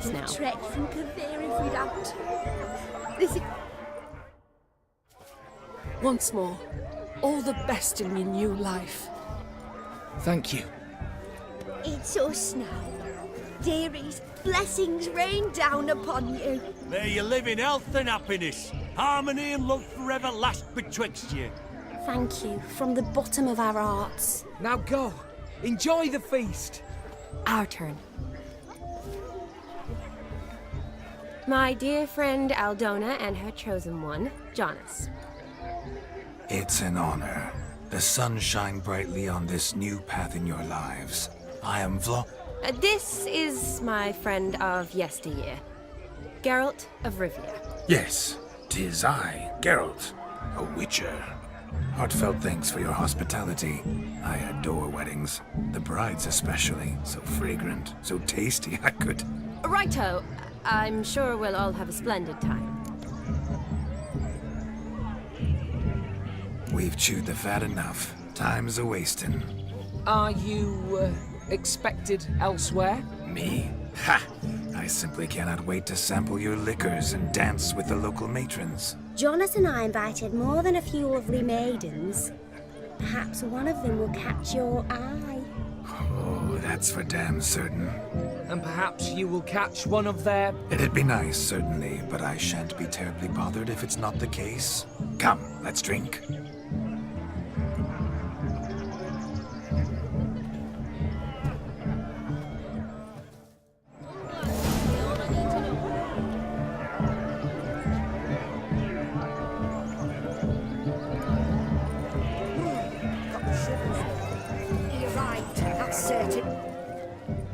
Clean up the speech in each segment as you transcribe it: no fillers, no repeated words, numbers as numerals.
this now. Trek from Kavir if we don't. This is... Once more, all the best in your new life. Thank you. It's us now. Dearies, blessings rain down upon you. May you live in health and happiness. Harmony and love forever last betwixt you. Thank you, from the bottom of our hearts. Now go. Enjoy the feast. Our turn. My dear friend Aldona and her chosen one, Jonas. It's an honor. The sun shine brightly on this new path in your lives. I am This is my friend of yesteryear, Geralt of Rivia. Yes, 'tis I, Geralt, a witcher. Heartfelt thanks for your hospitality. I adore weddings. The brides especially. So fragrant, so tasty, I could... Righto. I'm sure we'll all have a splendid time. We've chewed the fat enough. Time's a-wasting. Are you, expected elsewhere? Me? Ha! I simply cannot wait to sample your liquors and dance with the local matrons. Jonas and I invited more than a few lovely maidens. Perhaps one of them will catch your eye. Oh, that's for damn certain. And perhaps you will catch one of their... It'd be nice, certainly, but I shan't be terribly bothered if it's not the case. Come, let's drink.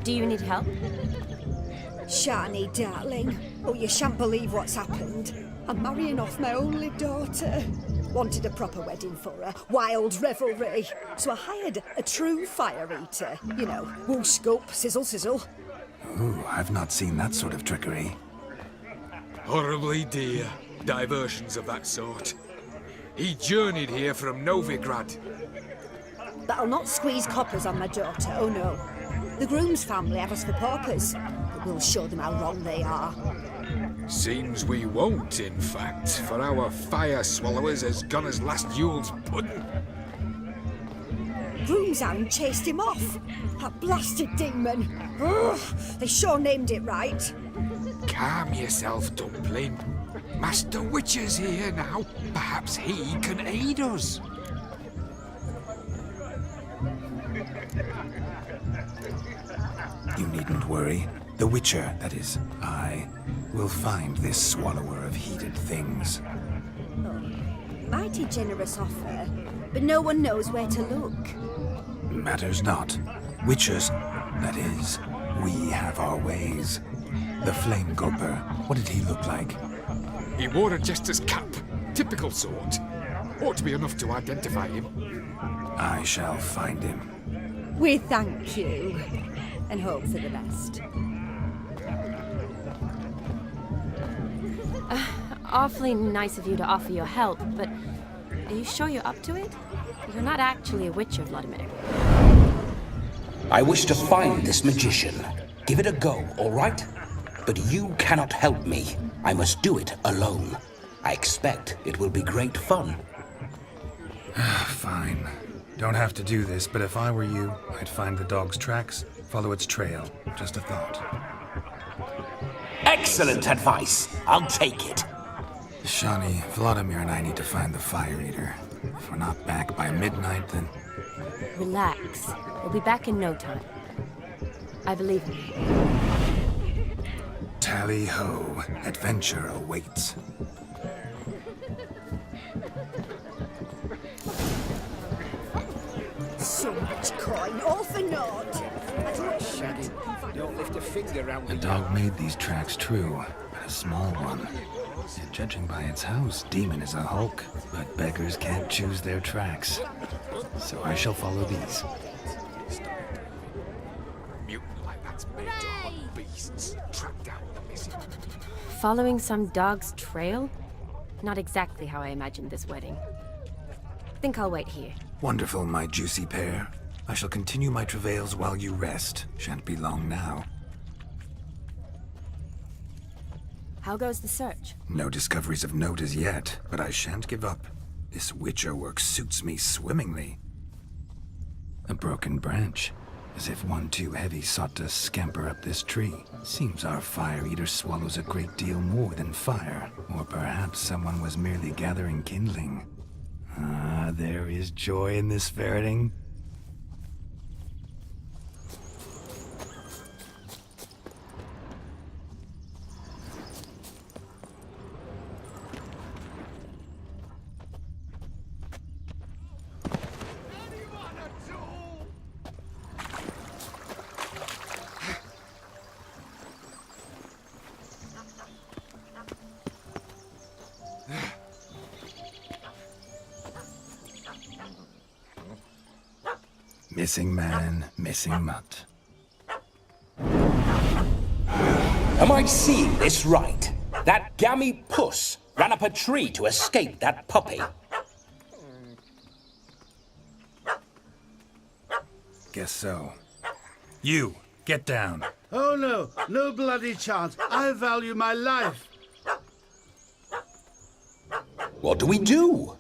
Do you need help? Shani, darling. Oh, you shan't believe what's happened. I'm marrying off my only daughter. Wanted a proper wedding for her. Wild revelry. So I hired a true fire eater. You know, whoosh, scope, sizzle, sizzle. Ooh, I've not seen that sort of trickery. Horribly dear. Diversions of that sort. He journeyed here from Novigrad. But I'll not squeeze coppers on my daughter, oh no. The groom's family have us for paupers, but we'll show them how wrong they are. Seems we won't, in fact, for our fire swallowers has gone as last Yule's pudding. Groom's hound chased him off. That blasted demon. Ugh, they sure named it right. Calm yourself, Dumpling. Master Witcher's here now. Perhaps he can aid us. You needn't worry. The Witcher, that is, I, will find this swallower of heated things. Oh, mighty generous offer, but no one knows where to look. Matters not. Witchers, that is, we have our ways. The Flame Gulper, what did he look like? He wore a jester's cap. Typical sort. Ought to be enough to identify him. I shall find him. We thank you, and hope for the best. Awfully nice of you to offer your help, but are you sure you're up to it? You're not actually a witcher, Vladimir. I wish to find this magician. Give it a go, all right? But you cannot help me. I must do it alone. I expect it will be great fun. Fine. Don't have to do this, but if I were you, I'd find the dog's tracks, follow its trail. Just a thought. Excellent advice. I'll take it. Shani, Vladimir and I need to find the fire eater. If we're not back by midnight, then... Relax. We'll be back in no time. I believe in you. Tally-ho. Adventure awaits. So much coin, all for naught. Shaggy, don't lift a finger around The dog made these tracks true, but a small one. And judging by its house, Demon is a hulk, but beggars can't choose their tracks. So I shall follow these. Mutant like that's made to hunt beasts. Track down the missing. Following some dog's trail? Not exactly how I imagined this wedding. Think I'll wait here. Wonderful, my juicy pair. I shall continue my travails while you rest. Shan't be long now. How goes the search? No discoveries of note as yet, but I shan't give up. This witcher work suits me swimmingly. A broken branch, as if one too heavy sought to scamper up this tree. Seems our fire eater swallows a great deal more than fire. Or perhaps someone was merely gathering kindling. Ah, there is joy in this ferreting. Missing man, missing mutt. Am I seeing this right? That gammy puss ran up a tree to escape that puppy. Guess so. You, get down. Oh no, no bloody chance. I value my life. What do we do?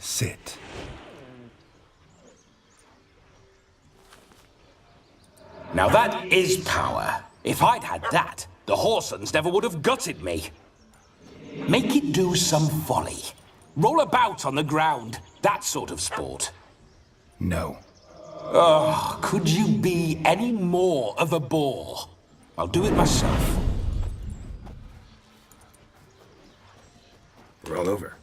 Sit. Now that is power. If I'd had that, the Horsons never would have gutted me. Make it do some folly. Roll about on the ground. That sort of sport. No. Oh, could you be any more of a bore? I'll do it myself. Roll over.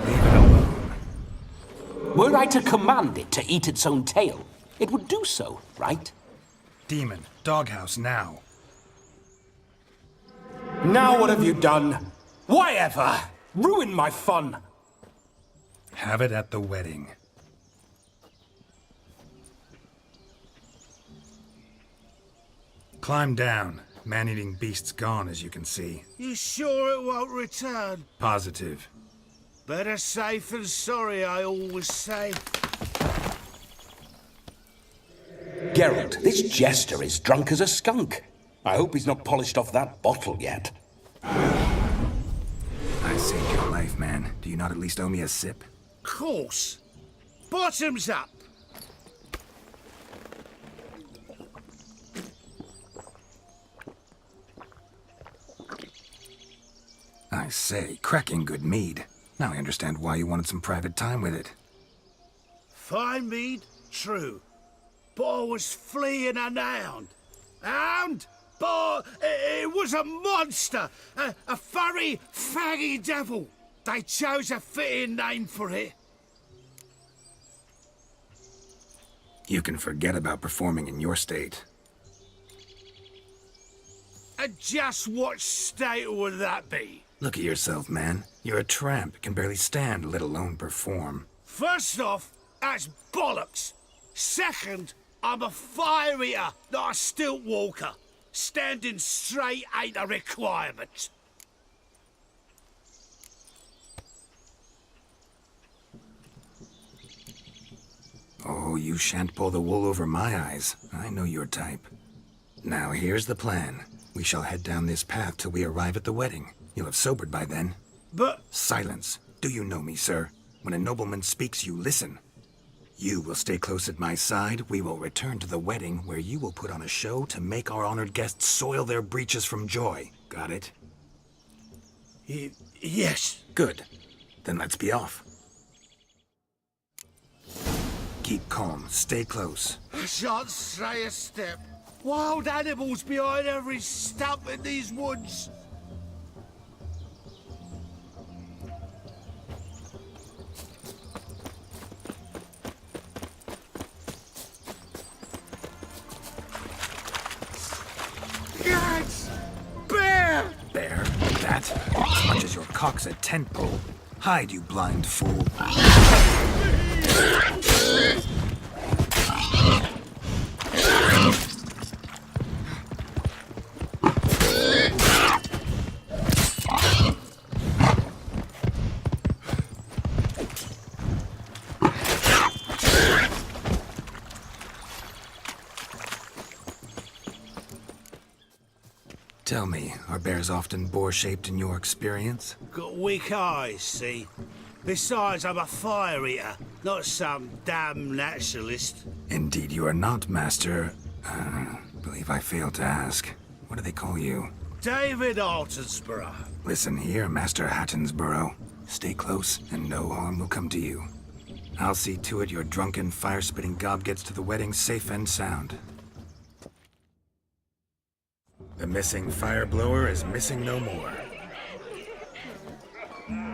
Leave it alone. Were I to command it to eat its own tail, it would do so, right? Demon, doghouse now. Now what have you done? Why ever? Ruin my fun. Have it at the wedding. Climb down. Man-eating beast's gone, as you can see. You sure it won't return? Positive. Better safe than sorry, I always say. Geralt, this jester is drunk as a skunk. I hope he's not polished off that bottle yet. I saved your life, man. Do you not at least owe me a sip? Course. Bottoms up. I say, cracking good mead. Now I understand why you wanted some private time with it. Fine mead, true. But I was fleeing a hound. Hound? But it was a monster. A furry, faggy devil. They chose a fitting name for it. You can forget about performing in your state. And just what state would that be? Look at yourself, man. You're a tramp, can barely stand, let alone perform. First off, that's bollocks. Second, I'm a fire eater, not a stilt walker. Standing straight ain't a requirement. Oh, you shan't pull the wool over my eyes. I know your type. Now, here's the plan. We shall head down this path till we arrive at the wedding. You'll have sobered by then. But... Silence. Do you know me, sir? When a nobleman speaks, you listen. You will stay close at my side. We will return to the wedding, where you will put on a show to make our honored guests soil their breeches from joy. Got it? Yes. Good. Then let's be off. Keep calm. Stay close. I shan't stray a step. Wild animals behind every stump in these woods. Guys! Bear! Bear? That? As much as your cock's a tent pole. Hide, you blind fool. Tell me, are bears often boar-shaped in your experience? Got weak eyes, see? Besides, I'm a fire eater, not some damn naturalist. Indeed you are not, Master. Believe I failed to ask. What do they call you? David Altonsborough. Listen here, Master Hattonsborough. Stay close, and no harm will come to you. I'll see to it your drunken, fire-spitting gob gets to the wedding safe and sound. The missing fire blower is missing no more.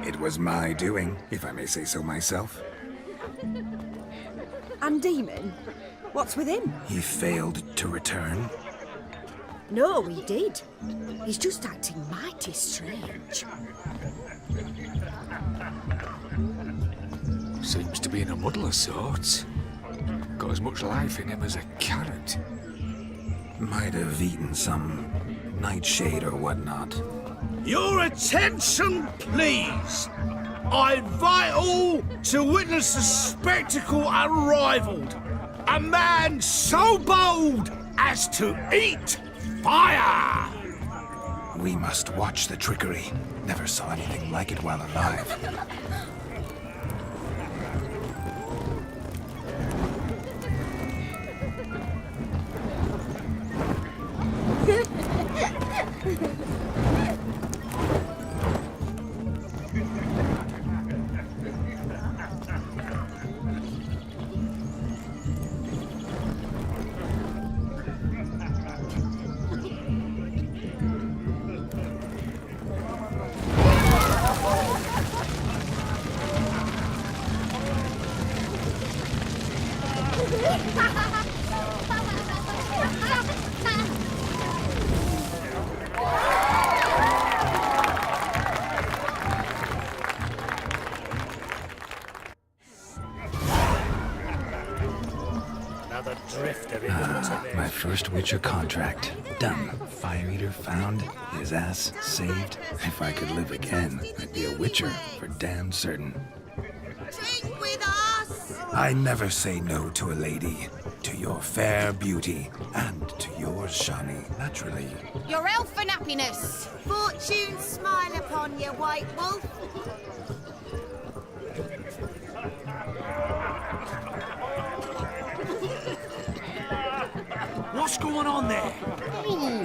It was my doing, if I may say so myself. And Demon? What's with him? He failed to return. No, he did. He's just acting mighty strange. Seems to be in a muddle of sorts. Got as much life in him as a carrot. Might have eaten some nightshade or whatnot. Your attention, please. I invite all to witness a spectacle unrivaled. A man so bold as to eat fire! We must watch the trickery. Never saw anything like it while alive. Another drifter in the My first Witcher contract. Done. Fire Eater found. His ass saved. If I could live again, I'd be a Witcher for damn certain. Drink with us! I never say no to a lady. To your fair beauty. And to yours, Shani, naturally. Your elfin happiness! Fortune smile upon you, White Wolf! What's going on there?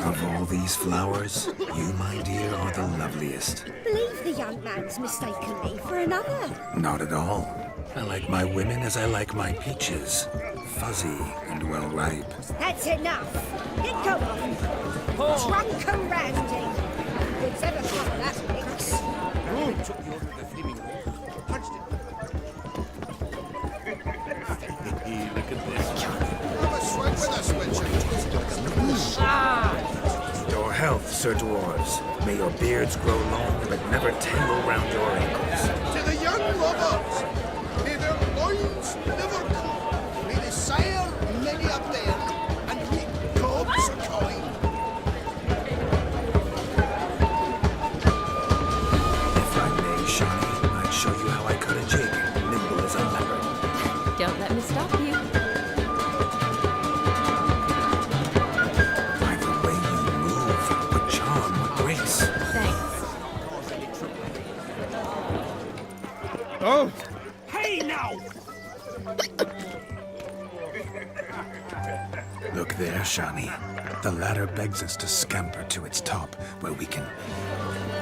Of all these flowers, you, my dear, are the loveliest. Believe the young man's mistaken me for another. Not at all. I like my women as I like my peaches. Fuzzy and well ripe. That's enough. Get going. Drunk and randy. It's ever fun, that mix. Took you under the flaming wall. Punched it. Look at this. Have a swing with us, Witcher. Your health, Sir Dwarves. May your beards grow long, but never tangle round your ankles. To the young lovers, may their loins never come. May they sire many a bear and reap gobs of coin. If I may, Shani, I'd show you how I cut a jig, nimble as a leopard. Don't let me stop you. By the way you move, what charm, what grace. Thanks. Oh! Hey now! Look there, Shani. The ladder begs us to scamper to its top, where we can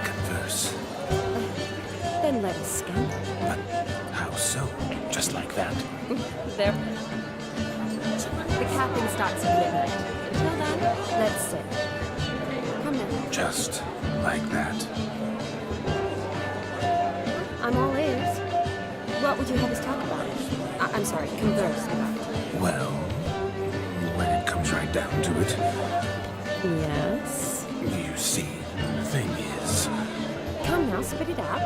converse. Then let us scamper. But how so? Just like that? There. The capping starts at midnight. Until then, let's sit. Come now. Just like that? I'm all ears. What would you have us talk about? I'm sorry, converse about. Well, when it comes right down to it, Yes? you see, the thing is, Come now, spit it out.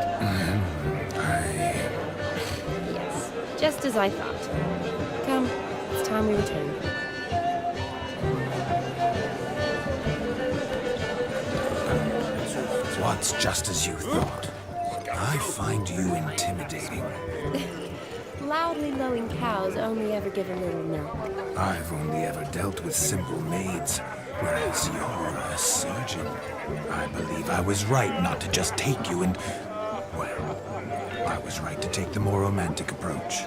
Yes, just as I thought. Come, it's time we return. What's just as you thought? I find you intimidating. Loudly lowing cows only ever give a little milk. I've only ever dealt with simple maids. Whereas you're a surgeon. I believe I was right not to just take you and... Well, I was right to take the more romantic approach.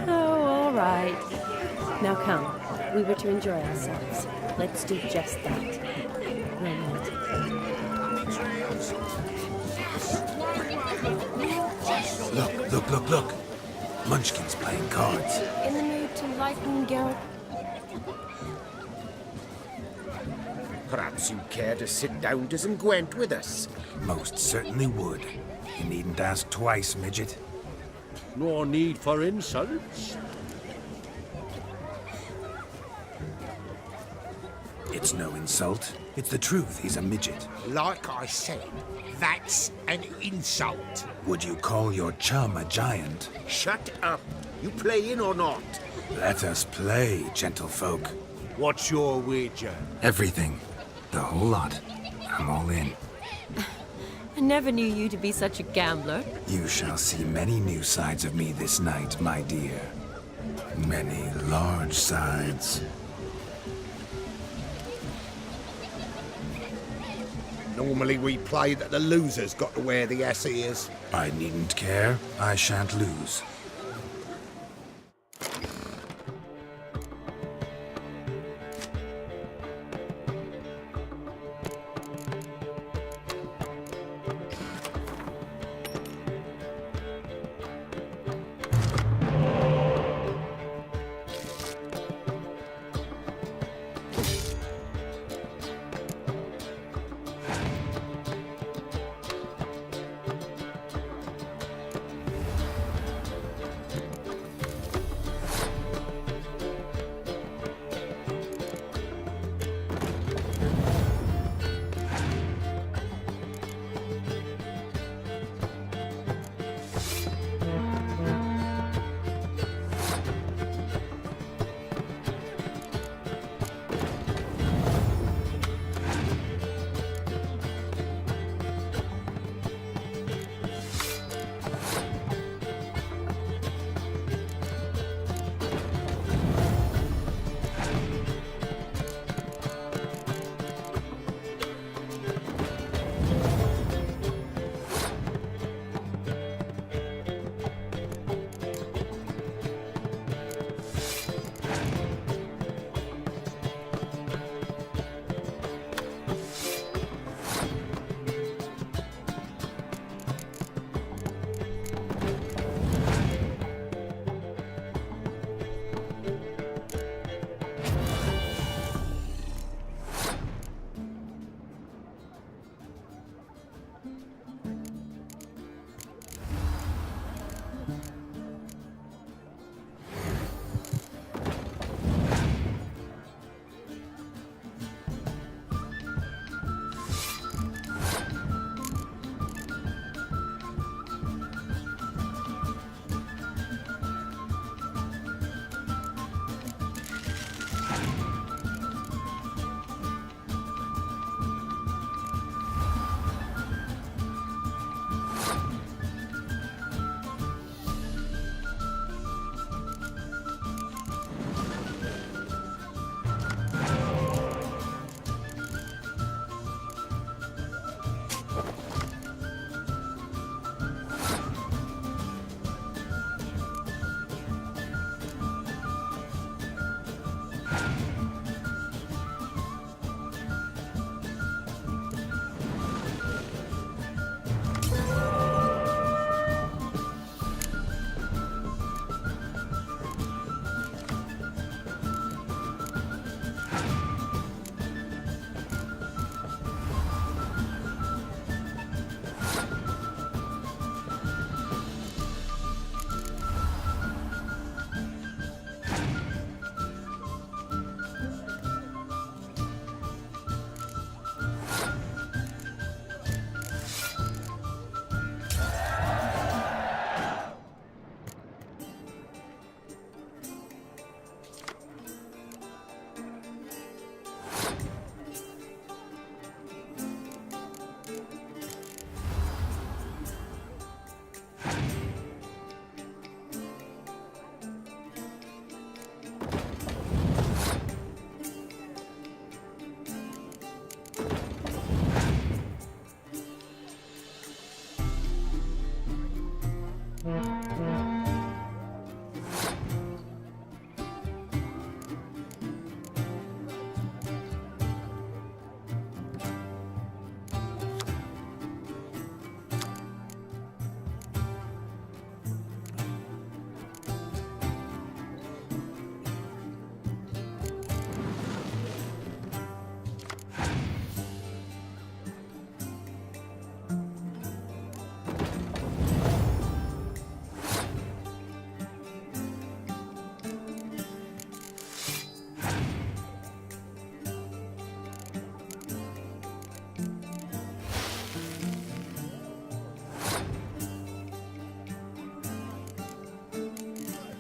Oh, all right. Now come. We were to enjoy ourselves. Let's do just that. Romantic. Look. Munchkin's playing cards. In the mood to lighten Geralt? Perhaps you'd care to sit down to some Gwent with us. Most certainly would. You needn't ask twice, midget. No need for insults. It's no insult. It's the truth. He's a midget. Like I said, that's an insult. Would you call your chum a giant? Shut up. You playing or not? Let us play, gentlefolk. What's your wager? Everything. The whole lot. I'm all in. I never knew you to be such a gambler. You shall see many new sides of me this night, my dear. Many large sides. Normally we play that the loser's got to wear the ass ears. I needn't care. I shan't lose.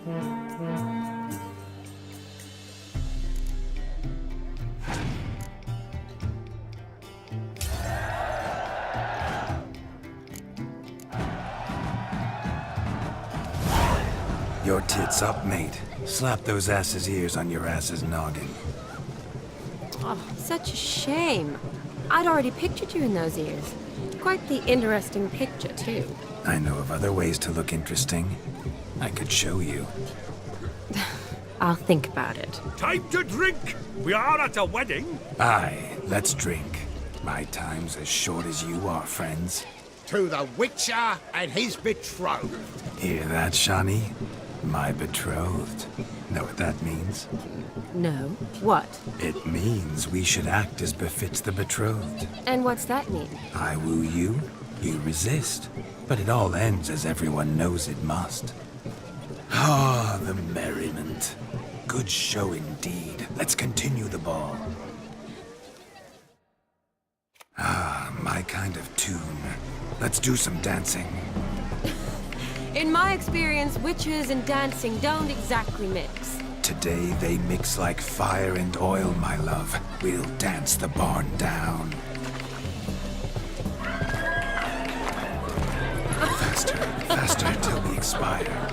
Your tits up, mate. Slap those asses' ears on your ass's noggin. Oh, such a shame. I'd already pictured you in those ears. Quite the interesting picture, too. I know of other ways to look interesting. I could show you. I'll think about it. Time to drink! We are at a wedding. Aye, let's drink. My time's as short as you are, friends. To the Witcher and his betrothed. Hear that, Shawnee? My betrothed. Know what that means? No. What? It means we should act as befits the betrothed. And what's that mean? I woo you, you resist. But it all ends as everyone knows it must. Ah, the merriment. Good show indeed. Let's continue the ball. Ah, my kind of tune. Let's do some dancing. In my experience, witches and dancing don't exactly mix. Today they mix like fire and oil, my love. We'll dance the barn down. Faster, faster till we expire.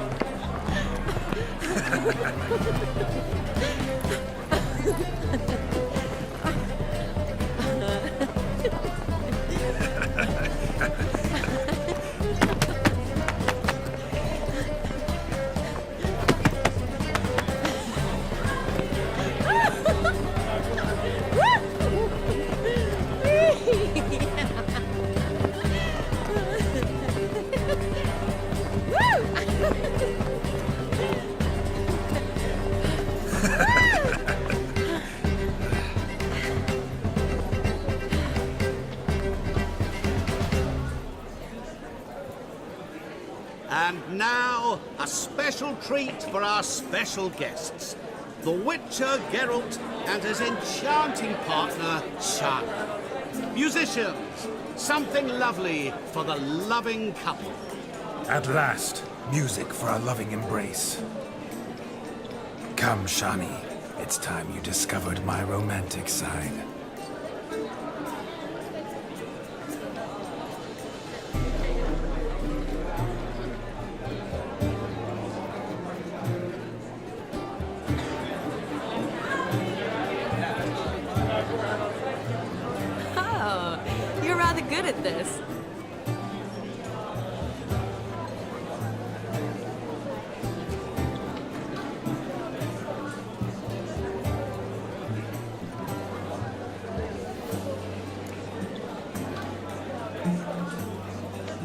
And now, a special treat for our special guests. The Witcher Geralt and his enchanting partner, Shana. Musicians, something lovely for the loving couple. At last, music for a loving embrace. Come, Shani. It's time you discovered my romantic side. Oh, you're rather good at this.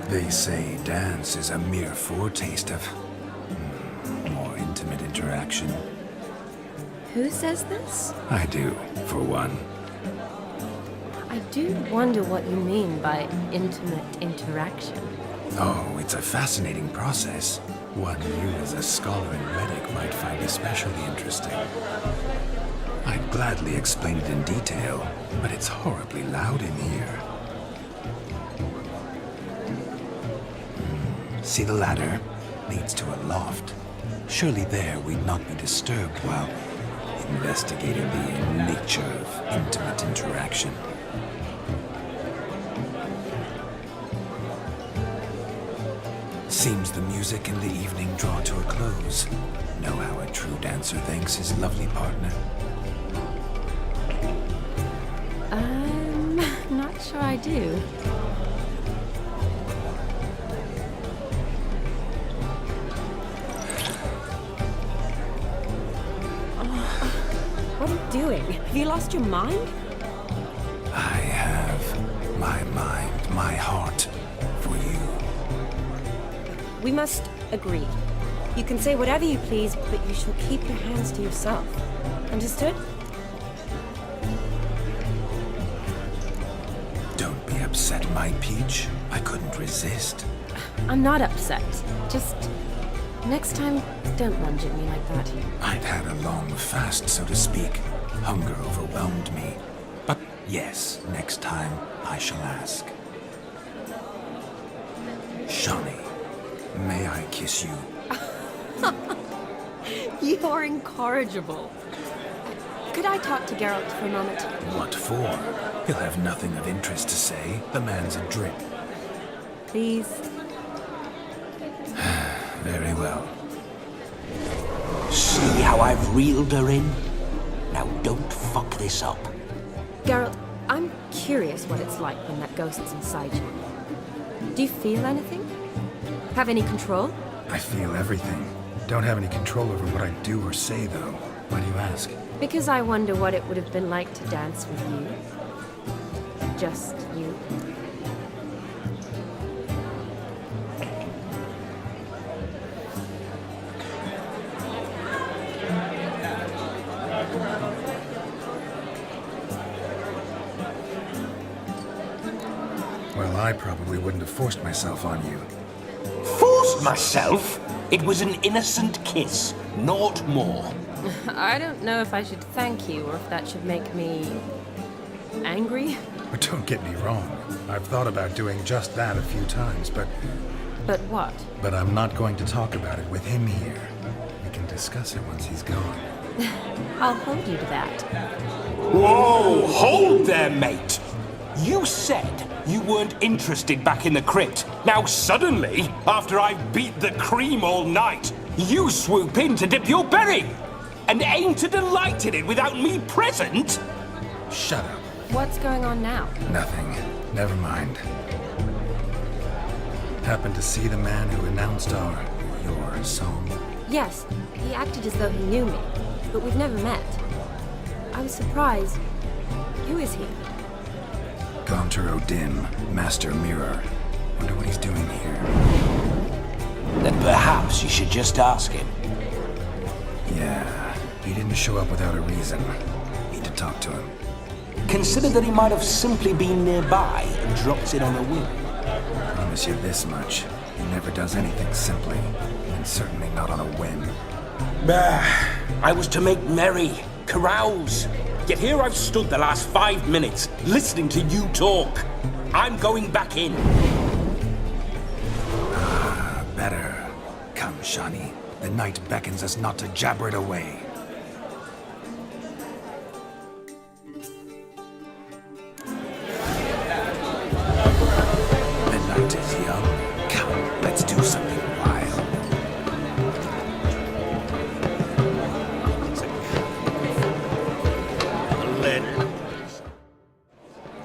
They say dance is a mere foretaste of more intimate interaction. Who says this? I do, for one. I do wonder what you mean by intimate interaction. Oh, it's a fascinating process. One you as a scholar and medic might find especially interesting. I'd gladly explain it in detail, but it's horribly loud in here. See the ladder? Leads to a loft. Surely there we'd not be disturbed while investigating the nature of intimate interaction. Seems the music and the evening draw to a close. Know how a true dancer thanks his lovely partner? I'm not sure I do. What are you doing? Have you lost your mind? I have my mind, my heart for you. We must agree. You can say whatever you please, but you shall keep your hands to yourself. Understood? Don't be upset, my peach. I couldn't resist. I'm not upset. Just next time, don't lunge at me like that. I'd had a long fast, so to speak. Hunger overwhelmed me. But yes, next time I shall ask. Shawnee, may I kiss you? You're incorrigible. Could I talk to Geralt for a moment? What for? He'll have nothing of interest to say. The man's a drip. Please? Very well. See how I've reeled her in? Now don't fuck this up. Geralt, I'm curious what it's like when that ghost's inside you. Do you feel anything? Have any control? I feel everything. Don't have any control over what I do or say, though. Why do you ask? Because I wonder what it would have been like to dance with you. Just you. Well, I probably wouldn't have forced myself on you. Forced myself? It was an innocent kiss, naught more. I don't know if I should thank you or if that should make me angry. But don't get me wrong. I've thought about doing just that a few times, but what? But I'm not going to talk about it with him here. We can discuss it once he's gone. I'll hold you to that. Whoa! Hold there, mate! You said you weren't interested back in the crypt. Now suddenly, after I've beat the cream all night, you swoop in to dip your berry! And aim to delight in it without me present? Shut up. What's going on now? Nothing. Never mind. Happened to see the man who announced your song? Yes, he acted as though he knew me, but we've never met. I was surprised. Who is he? Gaunter O'Dim, Master Mirror. Wonder what he's doing here. Then perhaps you should just ask him. Yeah, he didn't show up without a reason. Need to talk to him. Consider that he might have simply been nearby and dropped in on a whim. Promise you this much. He never does anything simply, and certainly not on a whim. I was to make merry, carouse. Yet here I've stood the last 5 minutes, listening to you talk. I'm going back in. Better. Come, Shani. The night beckons us not to jabber it away. The night is young. Come, let's do something wild.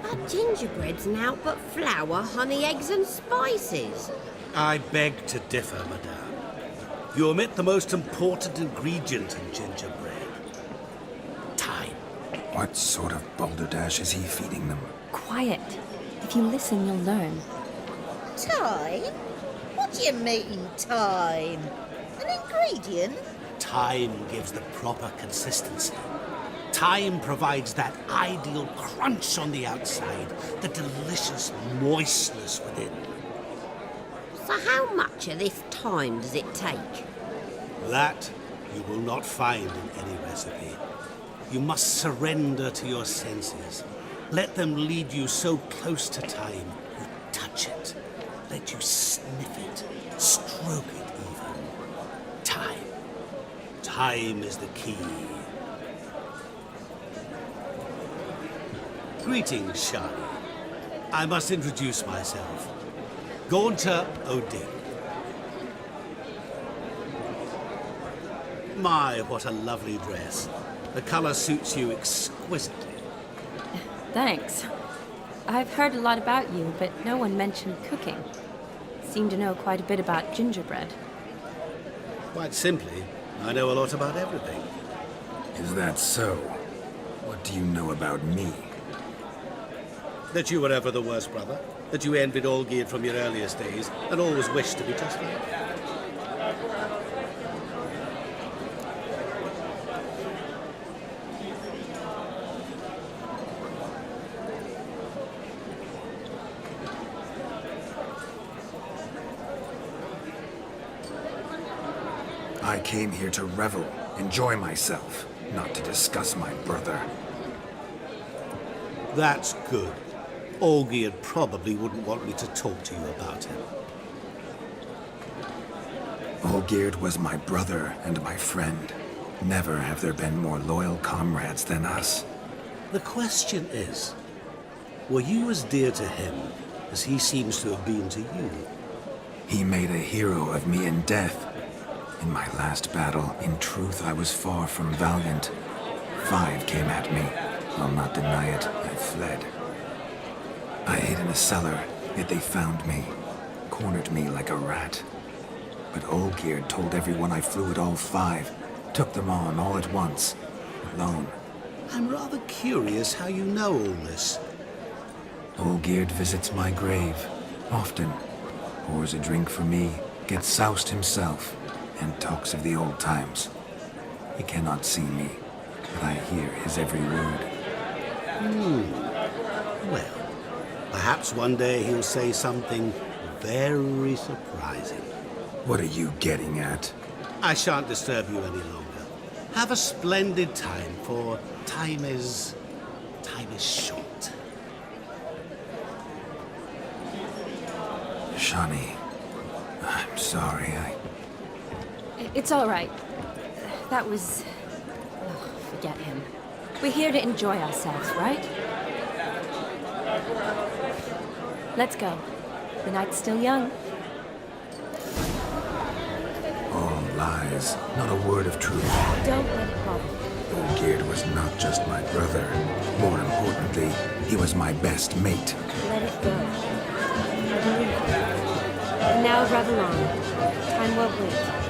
Our gingerbread's now but flour, honey, eggs and spices. I beg to differ, madame. You omit the most important ingredient in gingerbread. Time. What sort of balderdash is he feeding them? Quiet. If you listen, you'll learn. Time? What do you mean, time? An ingredient? Time gives the proper consistency. Time provides that ideal crunch on the outside, the delicious moistness within. So how much of this time does it take? That you will not find in any recipe. You must surrender to your senses. Let them lead you so close to time, you touch it. Let you sniff it, stroke it even. Time. Time is the key. Greetings, Shani. I must introduce myself. Gaunter O'Dim. My, what a lovely dress. The color suits you exquisitely. Thanks. I've heard a lot about you, but no one mentioned cooking. Seem to know quite a bit about gingerbread. Quite simply, I know a lot about everything. Is that so? What do you know about me? That you were ever the worst brother. That you envied Olgierd from your earliest days, and always wished to be just like him. I came here to revel, enjoy myself, not to discuss my brother. That's good. Olgierd probably wouldn't want me to talk to you about him. Olgierd was my brother and my friend. Never have there been more loyal comrades than us. The question is, were you as dear to him as he seems to have been to you? He made a hero of me in death. In my last battle, in truth, I was far from valiant. 5 came at me. I'll not deny it, I fled. I hid in a cellar, yet they found me, cornered me like a rat. But Olgierd told everyone I flew at all 5, took them on all at once, alone. I'm rather curious how you know all this. Olgierd visits my grave, often. Pours a drink for me, gets soused himself, and talks of the old times. He cannot see me, but I hear his every word. Well, perhaps one day he'll say something very surprising. What are you getting at? I shan't disturb you any longer. Have a splendid time, for time is short. Shani, I'm sorry, It's all right. That was... Oh, forget him. We're here to enjoy ourselves, right? Let's go. The night's still young. All lies, not a word of truth. Don't let it bother you. Olgierd was not just my brother. More importantly, he was my best mate. Let it go. I believe you. And now revel on. Time won't wait.